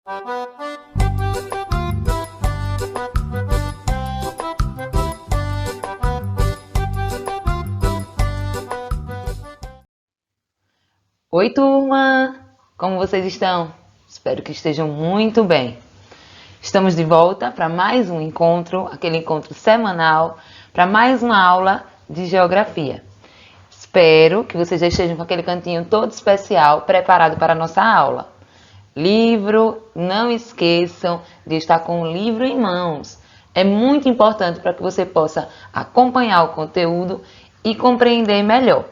Oi, turma! Como vocês estão? Espero que estejam muito bem. Estamos de volta para mais um encontro, aquele encontro semanal, para mais uma aula de geografia. Espero que vocês já estejam com aquele cantinho todo especial preparado para a nossa aula. Livro, não esqueçam de estar com o livro em mãos. É muito importante para que você possa acompanhar o conteúdo e compreender melhor.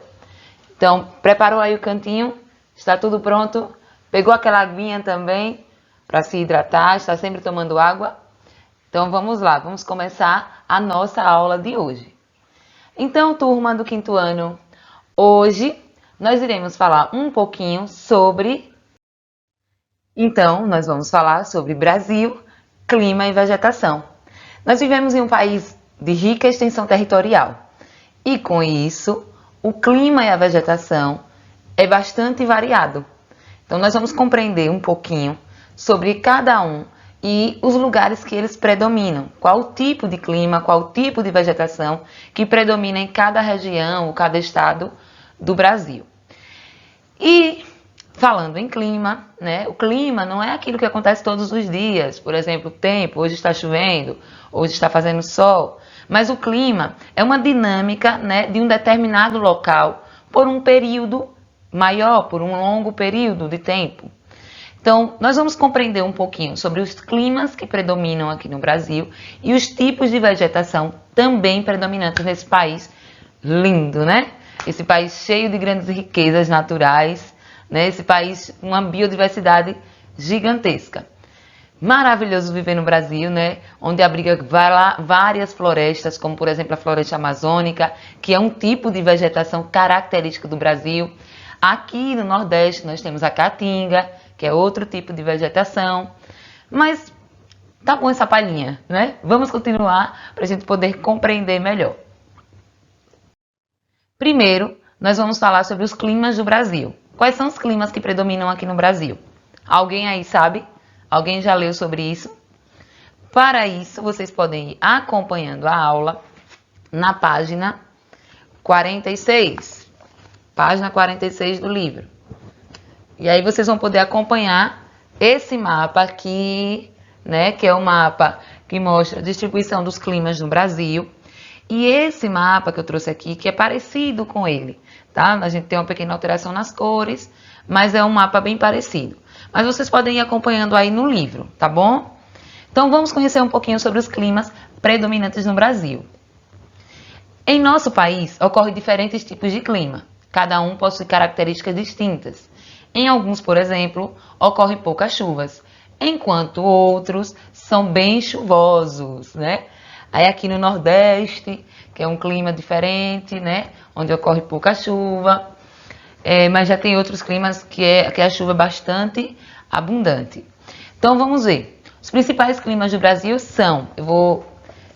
Então, preparou aí o cantinho? Está tudo pronto? Pegou aquela aguinha também para se hidratar? Está sempre tomando água? Então, vamos lá, vamos começar a nossa aula de hoje. Então, turma do quinto ano, hoje nós iremos falar um pouquinho sobre... Então, nós vamos falar sobre Brasil, clima e vegetação. Nós vivemos em um país de rica extensão territorial e, com isso, o clima e a vegetação é bastante variado. Então, nós vamos compreender um pouquinho sobre cada um e os lugares que eles predominam. Qual o tipo de clima, qual o tipo de vegetação que predomina em cada região ou cada estado do Brasil. E, falando em clima, né? O clima não é aquilo que acontece todos os dias. Por exemplo, o tempo, hoje está chovendo, hoje está fazendo sol. Mas o clima é uma dinâmica, né, de um determinado local por um período maior, por um longo período de tempo. Então, nós vamos compreender um pouquinho sobre os climas que predominam aqui no Brasil e os tipos de vegetação também predominantes nesse país lindo, né? Esse país cheio de grandes riquezas naturais, né? Esse país com uma biodiversidade gigantesca. Maravilhoso viver no Brasil, né? Onde abriga várias florestas, como por exemplo a floresta amazônica, que é um tipo de vegetação característica do Brasil. Aqui no Nordeste nós temos a caatinga, que é outro tipo de vegetação. Mas tá bom essa palhinha, né? Vamos continuar para a gente poder compreender melhor. Primeiro, nós vamos falar sobre os climas do Brasil. Quais são os climas que predominam aqui no Brasil? Alguém aí sabe? Alguém já leu sobre isso? Para isso, vocês podem ir acompanhando a aula na página 46. Página 46 do livro. E aí vocês vão poder acompanhar esse mapa aqui, né? Que é o mapa que mostra a distribuição dos climas no Brasil. E esse mapa que eu trouxe aqui, que é parecido com ele, tá? A gente tem uma pequena alteração nas cores, mas é um mapa bem parecido. Mas vocês podem ir acompanhando aí no livro, tá bom? Então vamos conhecer um pouquinho sobre os climas predominantes no Brasil. Em nosso país ocorrem diferentes tipos de clima. Cada um possui características distintas. Em alguns, por exemplo, ocorrem poucas chuvas, enquanto outros são bem chuvosos, né? Aí aqui no Nordeste, que é um clima diferente, né? Onde ocorre pouca chuva. Mas já tem outros climas que a chuva é bastante abundante. Então vamos ver. Os principais climas do Brasil são... Eu vou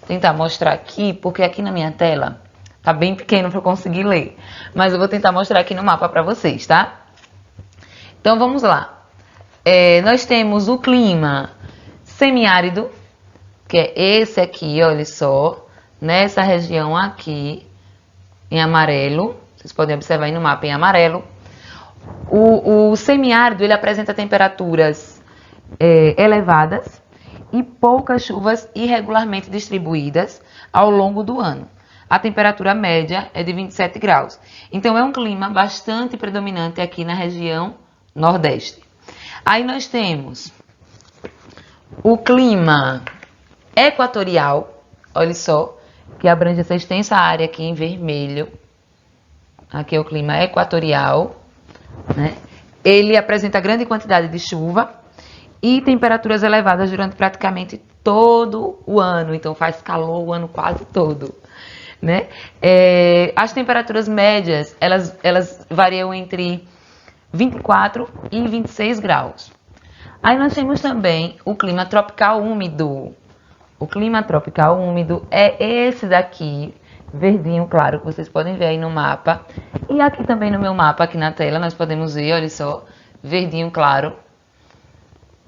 tentar mostrar aqui, porque aqui na minha tela tá bem pequeno para eu conseguir ler. Mas eu vou tentar mostrar aqui no mapa para vocês, tá? Então vamos lá. Nós temos o clima semiárido, que é esse aqui, olha só. Nessa região aqui, em amarelo. Vocês podem observar aí no mapa em amarelo. O semiárido ele apresenta temperaturas elevadas e poucas chuvas irregularmente distribuídas ao longo do ano. A temperatura média é de 27 graus. Então é um clima bastante predominante aqui na região Nordeste. Aí nós temos o clima equatorial, olha só, que abrange essa extensa área aqui em vermelho. Aqui é o clima equatorial, né? Ele apresenta grande quantidade de chuva e temperaturas elevadas durante praticamente todo o ano. Então faz calor o ano quase todo, né? As temperaturas médias, elas variam entre 24 e 26 graus. Aí nós temos também o clima tropical úmido. O clima tropical úmido é esse daqui, verdinho claro, que vocês podem ver aí no mapa. E aqui também no meu mapa, aqui na tela, nós podemos ver, olha só, verdinho claro.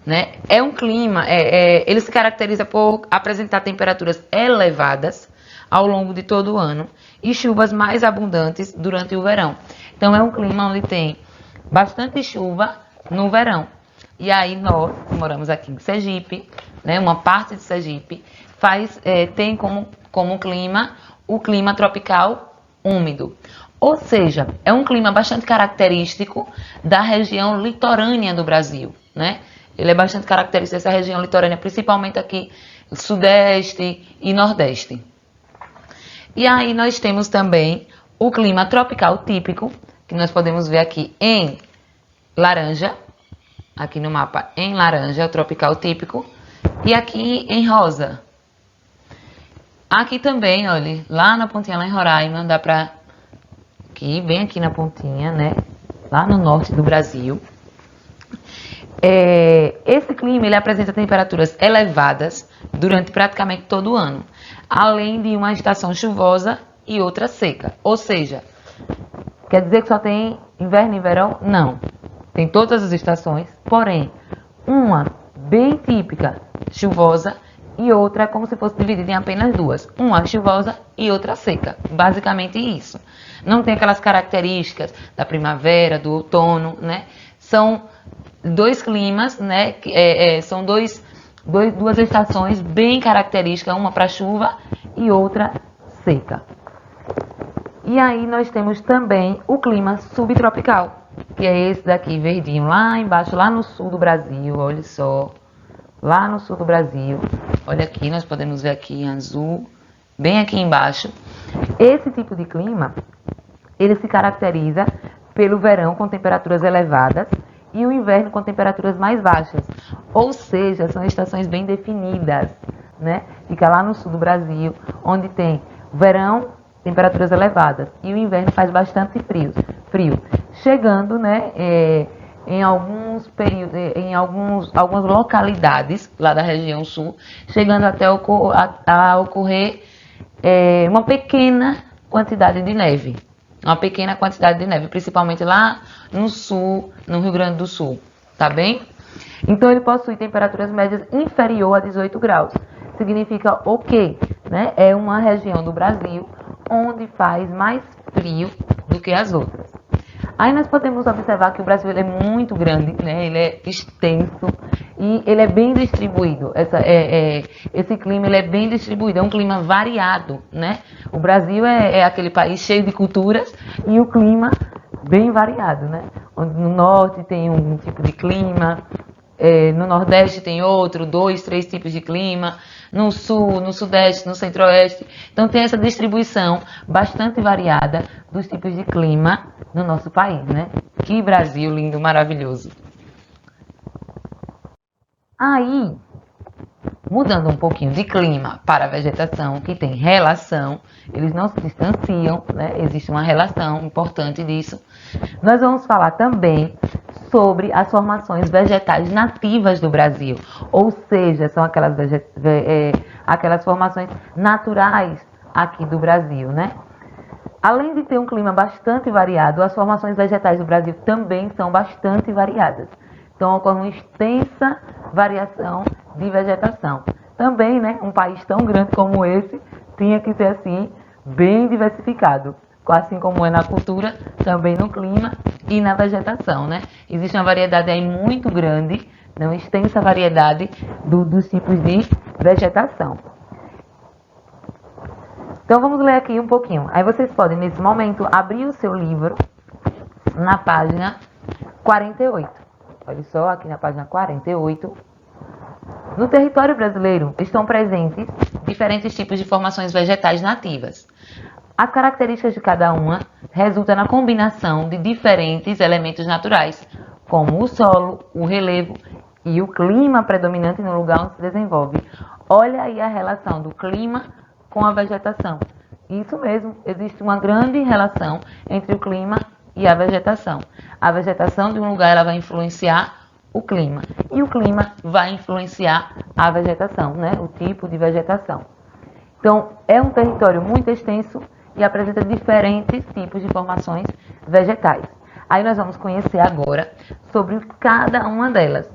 né? É um clima, ele se caracteriza por apresentar temperaturas elevadas ao longo de todo o ano e chuvas mais abundantes durante o verão. Então é um clima onde tem bastante chuva no verão. E aí nós, que moramos aqui em Sergipe, né, uma parte de Sergipe, tem como clima o clima tropical úmido. Ou seja, é um clima bastante característico da região litorânea do Brasil, né? Ele é bastante característico dessa região litorânea, principalmente aqui, sudeste e nordeste. E aí nós temos também o clima tropical típico, que nós podemos ver aqui em laranja, aqui no mapa em laranja, o tropical típico, e aqui em rosa. Aqui também, olha, lá na pontinha, lá em Roraima, dá pra... Aqui, bem aqui na pontinha, né? Lá no norte do Brasil. Esse clima, ele apresenta temperaturas elevadas durante praticamente todo o ano, além de uma estação chuvosa e outra seca. Ou seja, quer dizer que só tem inverno e verão? Não. Tem todas as estações, porém, uma bem típica, chuvosa, e outra como se fosse dividida em apenas duas. Uma chuvosa e outra seca. Basicamente isso. Não tem aquelas características da primavera, do outono, né? São dois climas, né? São duas estações bem características, uma para chuva e outra seca. E aí nós temos também o clima subtropical, que é esse daqui, verdinho, lá embaixo, lá no sul do Brasil, olha só. Lá no sul do Brasil, olha aqui, nós podemos ver aqui em azul, bem aqui embaixo. Esse tipo de clima, ele se caracteriza pelo verão com temperaturas elevadas e o inverno com temperaturas mais baixas. Ou seja, são estações bem definidas, né? Fica lá no sul do Brasil, onde tem verão, temperaturas elevadas, e o inverno faz bastante frio. Chegando, né, em alguns períodos, em algumas localidades lá da região sul, chegando até a ocorrer uma pequena quantidade de neve. Uma pequena quantidade de neve, principalmente lá no sul, no Rio Grande do Sul, tá bem? Então ele possui temperaturas médias inferior a 18 graus. Significa o quê? Né? É uma região do Brasil onde faz mais frio do que as outras. Aí nós podemos observar que o Brasil ele é muito grande, né? Ele é extenso e ele é bem distribuído. Esse clima ele é bem distribuído, é um clima variado, né? O Brasil é aquele país cheio de culturas e o clima bem variado, né? Onde no norte tem um tipo de clima, no nordeste tem outro, 2, 3 tipos de clima, no sul, no sudeste, no centro-oeste. Então tem essa distribuição bastante variada dos tipos de clima no nosso país, né? Que Brasil lindo, maravilhoso. Aí, mudando um pouquinho de clima para a vegetação, que tem relação, eles não se distanciam, né? Existe uma relação importante disso. Nós vamos falar também sobre as formações vegetais nativas do Brasil, ou seja, são aquelas formações naturais aqui do Brasil, né? Além de ter um clima bastante variado, as formações vegetais do Brasil também são bastante variadas. Então ocorre uma extensa variação de vegetação. Também, né, um país tão grande como esse tinha que ser assim, bem diversificado. Assim como é na cultura, também no clima e na vegetação, né? Existe uma variedade aí muito grande, né? Uma extensa variedade dos tipos de vegetação. Então vamos ler aqui um pouquinho. Aí vocês podem, nesse momento, abrir o seu livro na página 48. Olha só, aqui na página 48. No território brasileiro estão presentes diferentes tipos de formações vegetais nativas. As características de cada uma resultam na combinação de diferentes elementos naturais, como o solo, o relevo e o clima predominante no lugar onde se desenvolve. Olha aí a relação do clima com a vegetação. Isso mesmo, existe uma grande relação entre o clima e a vegetação. A vegetação de um lugar ela vai influenciar o clima e o clima vai influenciar a vegetação, né? O tipo de vegetação. Então, é um território muito extenso e apresenta diferentes tipos de formações vegetais. Aí nós vamos conhecer agora sobre cada uma delas.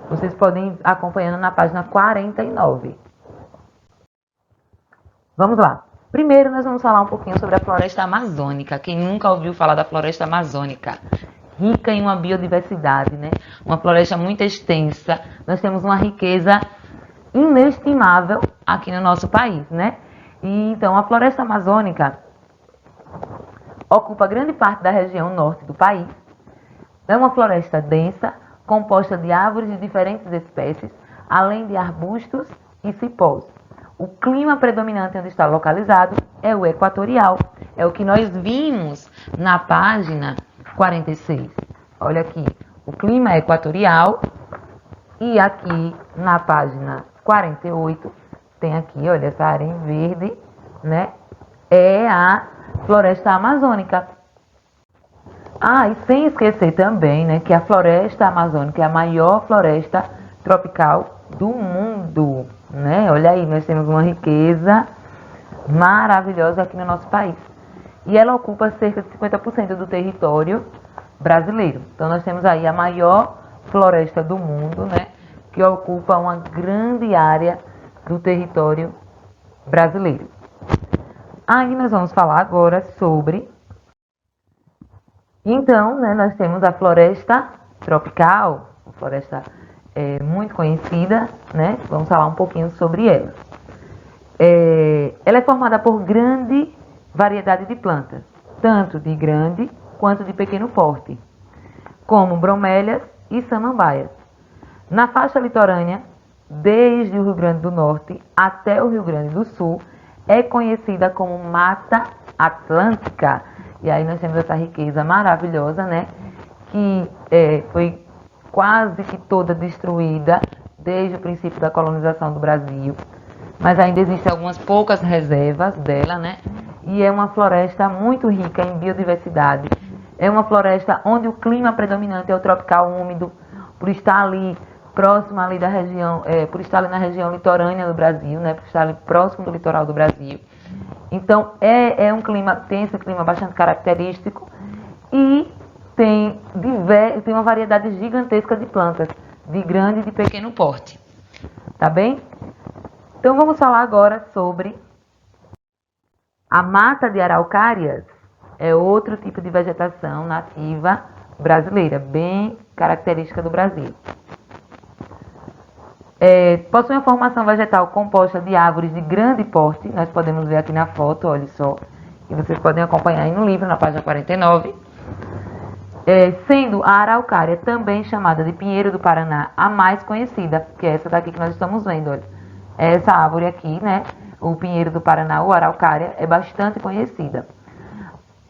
Vocês podem ir acompanhando na página 49. Vamos lá. Primeiro nós vamos falar um pouquinho sobre a floresta amazônica. Quem nunca ouviu falar da floresta amazônica? Rica em uma biodiversidade, né? Uma floresta muito extensa. Nós temos uma riqueza inestimável aqui no nosso país, né? E, então, a floresta amazônica ocupa grande parte da região norte do país. É uma floresta densa, composta de árvores de diferentes espécies, além de arbustos e cipós. O clima predominante onde está localizado é o equatorial. É o que nós vimos na página 46. Olha aqui, o clima é equatorial. E aqui na página 48, tem aqui, olha, essa área em verde, né? É a floresta amazônica. Ah, e sem esquecer também, né, que a floresta amazônica é a maior floresta tropical do mundo, né? Olha aí, nós temos uma riqueza maravilhosa aqui no nosso país. E ela ocupa cerca de 50% do território brasileiro. Então nós temos aí a maior floresta do mundo, né, que ocupa uma grande área do território brasileiro. Aí nós vamos falar agora sobre... Então, né, nós temos a floresta tropical, uma floresta muito conhecida, né? Vamos falar um pouquinho sobre ela. Ela é formada por grande variedade de plantas, tanto de grande quanto de pequeno porte, como bromélias e samambaias. Na faixa litorânea, desde o Rio Grande do Norte até o Rio Grande do Sul, é conhecida como Mata Atlântica. E aí nós temos essa riqueza maravilhosa, né? Que foi quase que toda destruída desde o princípio da colonização do Brasil. Mas ainda existem algumas poucas reservas dela, né? E é uma floresta muito rica em biodiversidade. É uma floresta onde o clima predominante é o tropical úmido, por estar ali próximo ali da região, por estar ali na região litorânea do Brasil, né? Por estar ali próximo do litoral do Brasil. Então, tem esse clima bastante característico e tem uma variedade gigantesca de plantas, de grande e de pequeno porte. Tá bem? Então, vamos falar agora sobre a mata de araucárias. É outro tipo de vegetação nativa brasileira, bem característica do Brasil. Possui uma formação vegetal composta de árvores de grande porte. Nós podemos ver aqui na foto, olha só, e vocês podem acompanhar aí no livro, na página 49. Sendo a araucária também chamada de pinheiro do Paraná a mais conhecida, que é essa daqui que nós estamos vendo, olha. Essa árvore aqui, né, o pinheiro do Paraná, ou araucária, é bastante conhecida.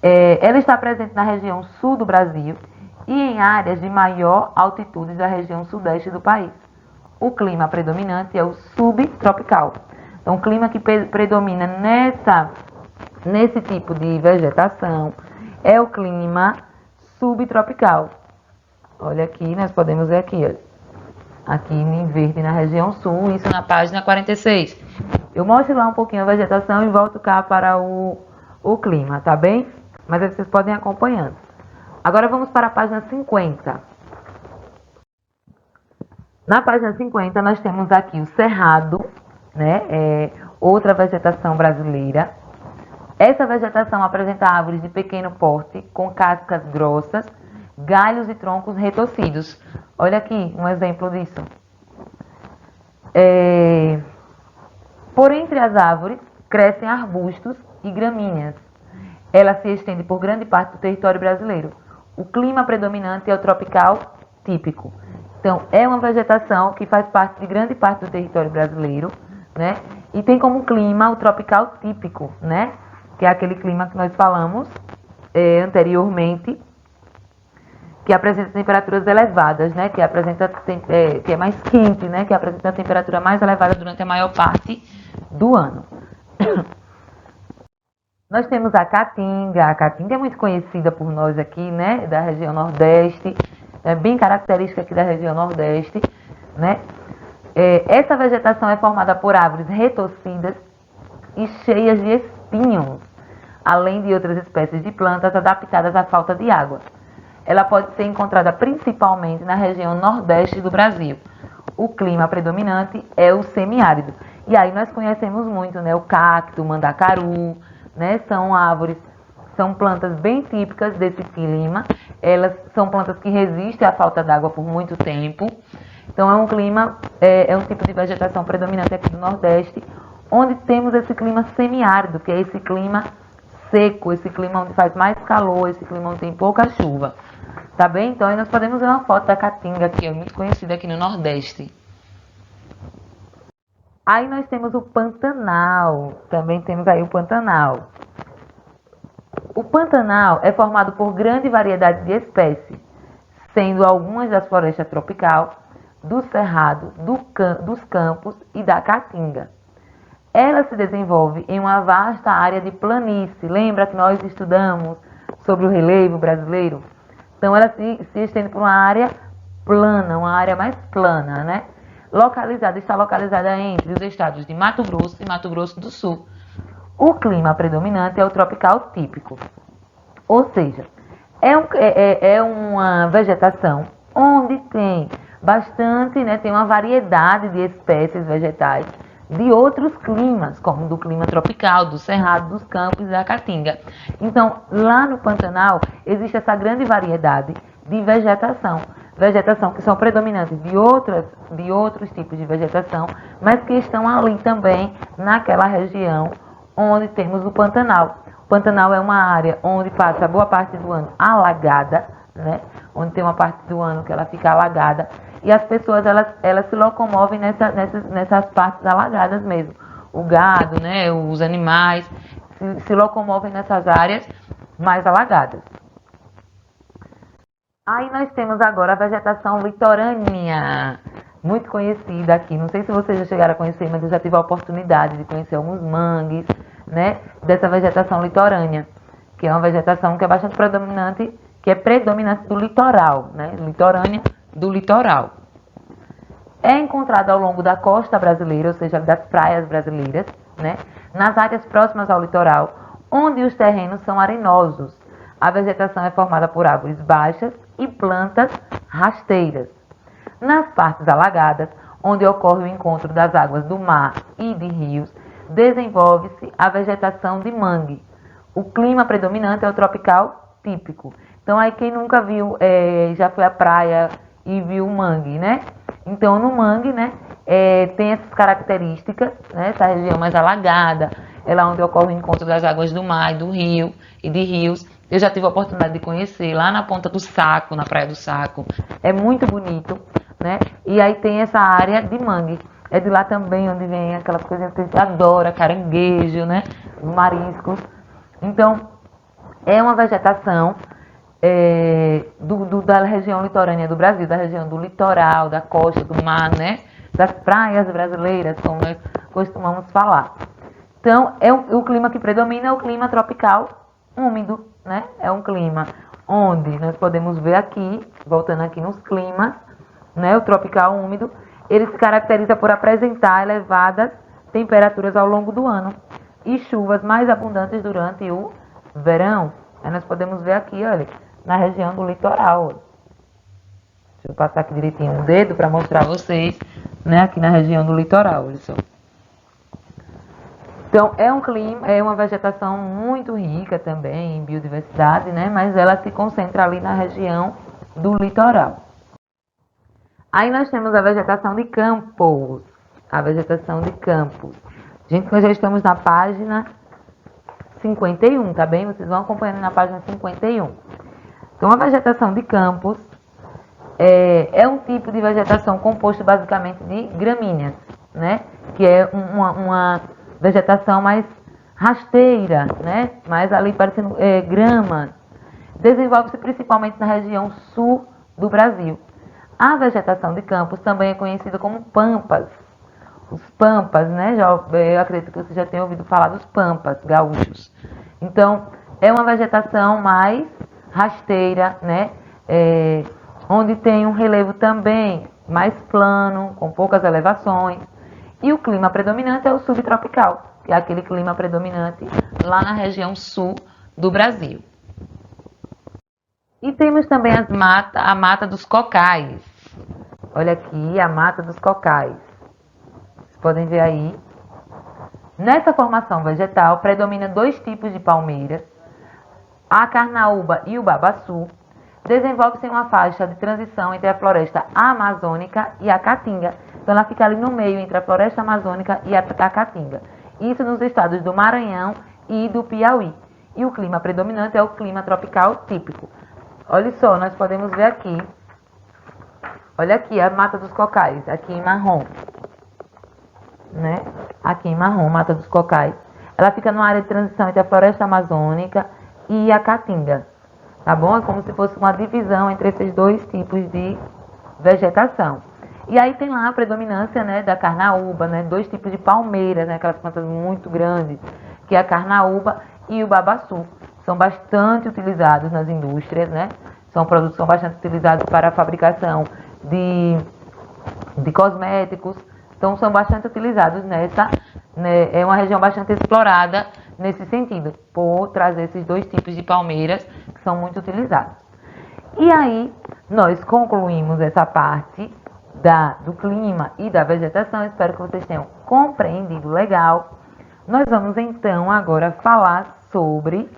Ela está presente na região sul do Brasil e em áreas de maior altitude da região sudeste do país. O clima predominante é o subtropical. Então, o clima que predomina nesse tipo de vegetação é o clima subtropical. Olha aqui, nós podemos ver aqui, olha. Aqui em verde na região sul, isso na página 46. Eu mostro lá um pouquinho a vegetação e volto cá para o clima, tá bem? Mas aí vocês podem ir acompanhando. Agora vamos para a página 50. Na página 50 nós temos aqui o cerrado, né? Outra vegetação brasileira. Essa vegetação apresenta árvores de pequeno porte, com cascas grossas, galhos e troncos retorcidos. Olha aqui um exemplo disso. Por entre as árvores crescem arbustos e gramíneas. Ela se estende por grande parte do território brasileiro. O clima predominante é o tropical típico. Então, é uma vegetação que faz parte de grande parte do território brasileiro, né? E tem como clima o tropical típico, né? Que é aquele clima que nós falamos anteriormente, que apresenta temperaturas elevadas, né? Que é mais quente, né? Que apresenta a temperatura mais elevada durante a maior parte do ano. Nós temos a caatinga. A caatinga é muito conhecida por nós aqui, né? Da região Nordeste. É bem característica aqui da região Nordeste, né? Essa vegetação é formada por árvores retorcidas e cheias de espinhos, além de outras espécies de plantas adaptadas à falta de água. ela pode ser encontrada principalmente na região nordeste do Brasil. O clima predominante é o semiárido. E aí nós conhecemos muito, né? O cacto, o mandacaru, né? São árvores, são plantas bem típicas desse clima. Elas são plantas que resistem à falta d'água por muito tempo. Então é um clima, é um tipo de vegetação predominante aqui do Nordeste, onde temos esse clima semiárido, que é esse clima seco, esse clima onde faz mais calor, esse clima onde tem pouca chuva. Tá bem? Então aí nós podemos ver uma foto da caatinga, que é muito conhecida aqui no Nordeste. Aí nós temos o Pantanal, também temos aí o Pantanal. O Pantanal é formado por grande variedade de espécies, sendo algumas das florestas tropicais, do cerrado, dos campos e da caatinga. Ela se desenvolve em uma vasta área de planície. Lembra que nós estudamos sobre o relevo brasileiro? Então ela se estende por uma área plana, uma área mais plana, né? Está localizada entre os estados de Mato Grosso e Mato Grosso do Sul. O clima predominante é o tropical típico, ou seja, é uma vegetação onde tem bastante, né, tem uma variedade de espécies vegetais de outros climas, como do clima tropical, do cerrado, dos campos e da caatinga. Então, lá no Pantanal, existe essa grande variedade de vegetação que são predominantes de outros tipos de vegetação, mas que estão ali também naquela região onde temos o Pantanal. O Pantanal é uma área onde passa boa parte do ano alagada, né? Onde tem uma parte do ano que ela fica alagada, e as pessoas elas se locomovem nessas partes alagadas mesmo. O gado, né? Os animais se locomovem nessas áreas mais alagadas. Aí nós temos agora a vegetação litorânea, muito conhecida aqui. Não sei se vocês já chegaram a conhecer, mas eu já tive a oportunidade de conhecer alguns mangues, né, dessa vegetação litorânea, que é uma vegetação que é bastante predominante, que é predominante do litoral, né, litorânea do litoral. É encontrada ao longo da costa brasileira, ou seja, das praias brasileiras, né, nas áreas próximas ao litoral, onde os terrenos são arenosos. A vegetação é formada por árvores baixas e plantas rasteiras. Nas partes alagadas, onde ocorre o encontro das águas do mar e de rios, desenvolve-se a vegetação de mangue. O clima predominante é o tropical típico. Então, aí quem nunca viu, já foi à praia e viu o mangue, né? Então, no mangue, né, tem essas características, né? Essa região mais alagada, é lá onde ocorre o encontro das águas do mar e do rio e de rios. Eu já tive a oportunidade de conhecer lá na Ponta do Saco, na Praia do Saco. É muito bonito, né? E aí tem essa área de mangue. É de lá também onde vem aquelas coisas que a gente adora, caranguejo, né? Mariscos. Então, é uma vegetação da região litorânea do Brasil, da região do litoral, da costa, do mar, né? Das praias brasileiras, como nós costumamos falar. Então, o clima que predomina é o clima tropical úmido, né? É um clima onde nós podemos ver aqui, voltando aqui nos climas, né? O tropical úmido, ele se caracteriza por apresentar elevadas temperaturas ao longo do ano e chuvas mais abundantes durante o verão. Aí nós podemos ver aqui, olha, na região do litoral. Deixa eu passar aqui direitinho o dedo para mostrar a vocês, né? Aqui na região do litoral, olha só. Então, é um clima, é uma vegetação muito rica também em biodiversidade, né? Mas ela se concentra ali na região do litoral. Aí nós temos a vegetação de campos. A vegetação de campos. Gente, nós já estamos na página 51, tá bem? Vocês vão acompanhando na página 51. Então, a vegetação de campos é um tipo de vegetação composto basicamente de gramíneas, né? Que é uma vegetação mais rasteira, né? Mais ali parecendo grama. Desenvolve-se principalmente na região sul do Brasil. A vegetação de campos também é conhecida como pampas. Os pampas, né? Eu acredito que você já tenha ouvido falar dos pampas gaúchos. Então, é uma vegetação mais rasteira, né? Onde tem um relevo também mais plano, com poucas elevações. E o clima predominante é o subtropical, que é aquele clima predominante lá na região sul do Brasil. E temos também a mata dos cocais. Olha aqui a mata dos cocais. Vocês podem ver aí. Nessa formação vegetal, predomina dois tipos de palmeiras, a carnaúba e o babaçu. Desenvolve-se uma faixa de transição entre a floresta amazônica e a caatinga. Então ela fica ali no meio entre a floresta amazônica e a caatinga. Isso nos estados do Maranhão e do Piauí. E o clima predominante é o clima tropical típico. Olha só, nós podemos ver aqui. Olha aqui a mata dos cocais, aqui em marrom. Né? Aqui em marrom, mata dos cocais. Ela fica numa área de transição entre a floresta amazônica e a caatinga. Tá bom? É como se fosse uma divisão entre esses dois tipos de vegetação. E aí tem lá a predominância, né, da carnaúba, né, dois tipos de palmeiras, né, aquelas plantas muito grandes, que é a carnaúba e o babaçu. São bastante utilizados nas indústrias, né? São produtos que são bastante utilizados para a fabricação de cosméticos. Então são bastante utilizados nessa, né, é uma região bastante explorada nesse sentido, por trazer esses dois tipos de palmeiras que são muito utilizados. E aí, nós concluímos essa parte do clima e da vegetação. Espero que vocês tenham compreendido legal. Nós vamos então agora falar sobre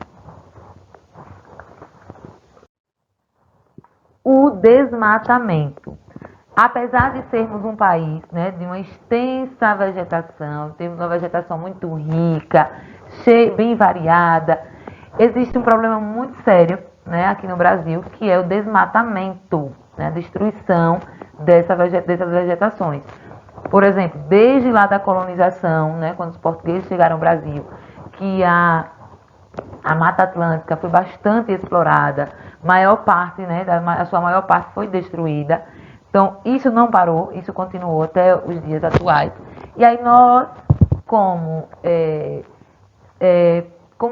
o desmatamento. Apesar de sermos um país, né, de uma extensa vegetação, temos uma vegetação muito rica, bem variada, existe um problema muito sério, né, aqui no Brasil, que é o desmatamento, né, a destruição dessas vegetações. Por exemplo, desde lá da colonização, né, quando os portugueses chegaram ao Brasil, que a Mata Atlântica foi bastante explorada, maior parte, né, a sua maior parte foi destruída. Então, isso não parou, isso continuou até os dias atuais. E aí nós, como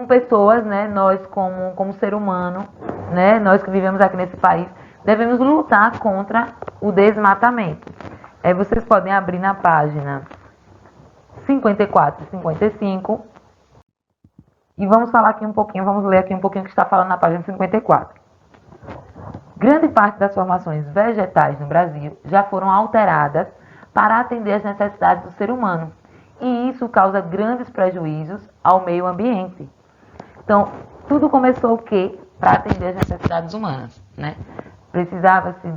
pessoas, né, nós como ser humano, né, nós que vivemos aqui nesse país, devemos lutar contra o desmatamento. Vocês podem abrir na página 54 e 55 e vamos falar aqui um pouquinho, vamos ler aqui um pouquinho o que está falando na página 54. Grande parte das formações vegetais no Brasil já foram alteradas para atender às necessidades do ser humano, e isso causa grandes prejuízos ao meio ambiente. Então, tudo começou o quê? Para atender às necessidades humanas, né? Precisava-se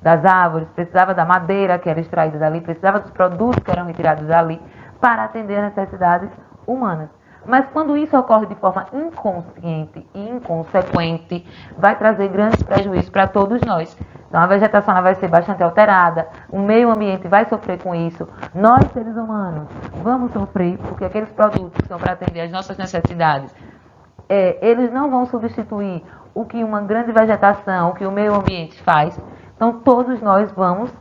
das árvores, precisava da madeira que era extraída dali, precisava dos produtos que eram retirados dali para atender às necessidades humanas. Mas quando isso ocorre de forma inconsciente e inconsequente, vai trazer grandes prejuízos para todos nós. Então a vegetação vai ser bastante alterada, o meio ambiente vai sofrer com isso, nós seres humanos vamos sofrer, porque aqueles produtos que são para atender às nossas necessidades, eles não vão substituir o que uma grande vegetação, o que o meio ambiente faz. Então todos nós vamos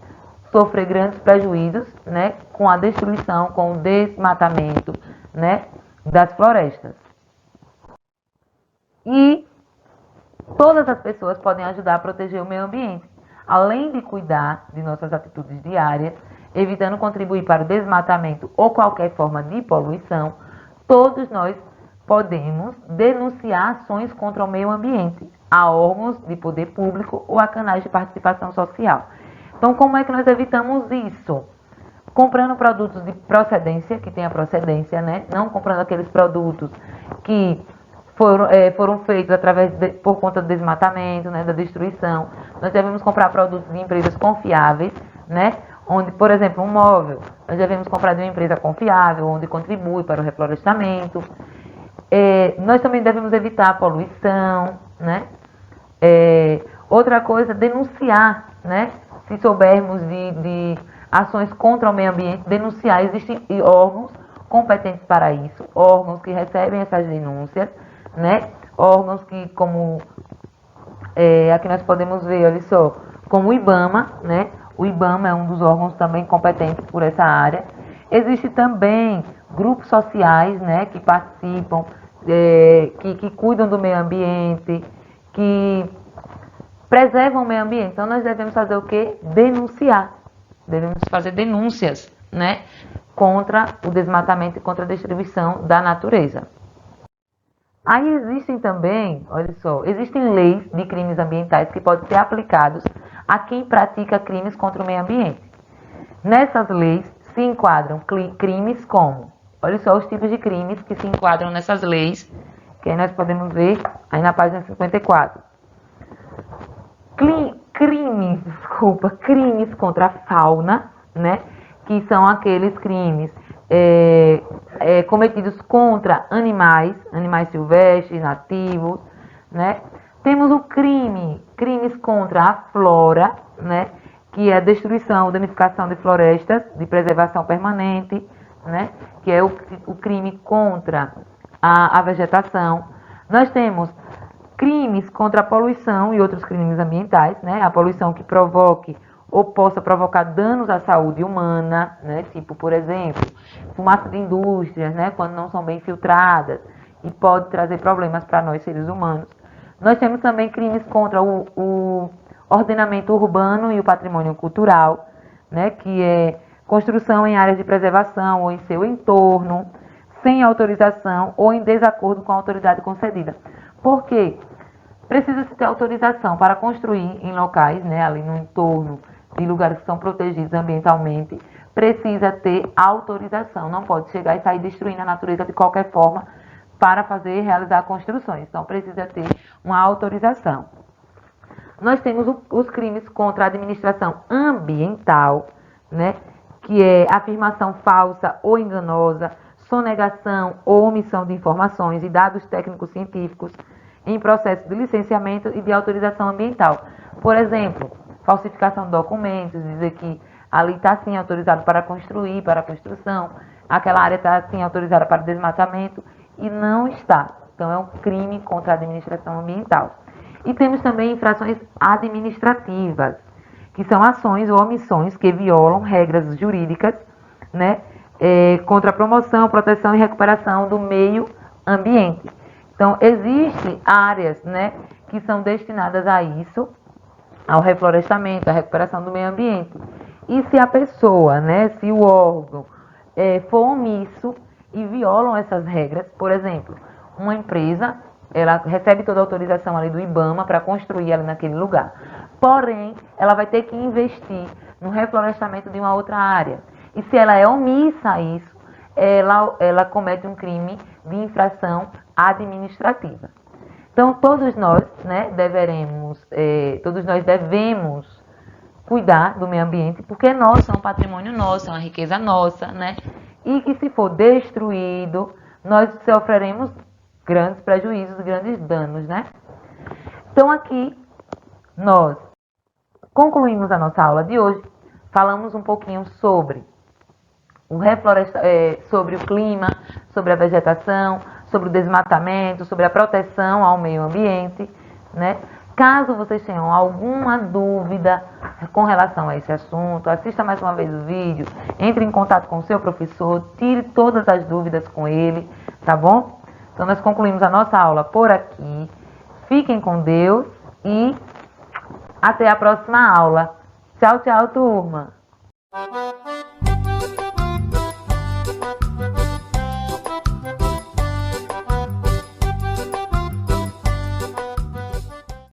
sofrer grandes prejuízos, né, com a destruição, com o desmatamento, né, das florestas. E todas as pessoas podem ajudar a proteger o meio ambiente, além de cuidar de nossas atitudes diárias, evitando contribuir para o desmatamento ou qualquer forma de poluição. Todos nós podemos denunciar ações contra o meio ambiente a órgãos de poder público ou a canais de participação social. Então, como é que nós evitamos isso? Comprando produtos de procedência, que tenha procedência, né? Não comprando aqueles produtos que foram feitos por conta do desmatamento, né? Da destruição. Nós devemos comprar produtos de empresas confiáveis, né? Onde, por exemplo, um móvel, nós devemos comprar de uma empresa confiável, onde contribui para o reflorestamento. Nós também devemos evitar a poluição, né? Outra coisa, denunciar, né? Se soubermos de ações contra o meio ambiente, denunciar. Existem órgãos competentes para isso, órgãos que recebem essas denúncias, né? Órgãos que, como aqui nós podemos ver, olha só, como o IBAMA, né? O IBAMA é um dos órgãos também competentes por essa área. Existem também grupos sociais, né, que participam, que cuidam do meio ambiente, que preservam o meio ambiente. Então nós devemos fazer o quê? Denunciar. Devemos fazer denúncias, né, contra o desmatamento e contra a destruição da natureza. Aí existem também, olha só, existem leis de crimes ambientais que podem ser aplicados a quem pratica crimes contra o meio ambiente. Nessas leis se enquadram crimes como, olha só os tipos de crimes que se enquadram nessas leis, que aí nós podemos ver aí na página 54. Crimes contra a fauna, né? Que são aqueles crimes cometidos contra animais silvestres, nativos, né? Temos o crimes contra a flora, né? Que é a destruição, danificação de florestas, de preservação permanente, né? Que é o crime contra a vegetação. Nós temos crimes contra a poluição e outros crimes ambientais, né? A poluição que provoque ou possa provocar danos à saúde humana, né? Tipo, por exemplo, fumaça de indústrias, né? Quando não são bem filtradas e pode trazer problemas para nós seres humanos. Nós temos também crimes contra o ordenamento urbano e o patrimônio cultural, né? Que é construção em áreas de preservação ou em seu entorno, sem autorização ou em desacordo com a autoridade concedida. Por quê? Precisa-se ter autorização para construir em locais, né, ali no entorno de lugares que são protegidos ambientalmente. Precisa ter autorização, não pode chegar e sair destruindo a natureza de qualquer forma para fazer e realizar construções. Então, precisa ter uma autorização. Nós temos os crimes contra a administração ambiental, né, que é afirmação falsa ou enganosa, sonegação ou omissão de informações e dados técnicos científicos em processo de licenciamento e de autorização ambiental. Por exemplo, falsificação de documentos, dizer que ali está sim autorizado para construir, para construção, aquela área está sim autorizada para desmatamento e não está. Então é um crime contra a administração ambiental. E temos também infrações administrativas, que são ações ou omissões que violam regras jurídicas, né, contra a promoção, proteção e recuperação do meio ambiente. Então, existem áreas, né, que são destinadas a isso, ao reflorestamento, à recuperação do meio ambiente. E se a pessoa, né, se o órgão for omisso e violam essas regras, por exemplo, uma empresa, ela recebe toda a autorização ali do IBAMA para construir ali naquele lugar. Porém, ela vai ter que investir no reflorestamento de uma outra área. E se ela é omissa a isso, ela comete um crime de infração administrativa. Então, todos nós, né, todos nós devemos cuidar do meio ambiente, porque é nosso, é um patrimônio nosso, é uma riqueza nossa, né? E que se for destruído, nós sofreremos grandes prejuízos, grandes danos, né? Então, aqui, nós concluímos a nossa aula de hoje, falamos um pouquinho sobre sobre o clima, sobre a vegetação, sobre o desmatamento, sobre a proteção ao meio ambiente, né? Caso vocês tenham alguma dúvida com relação a esse assunto, assista mais uma vez o vídeo, entre em contato com o seu professor, tire todas as dúvidas com ele, tá bom? Então, nós concluímos a nossa aula por aqui. Fiquem com Deus e até a próxima aula. Tchau, tchau, turma!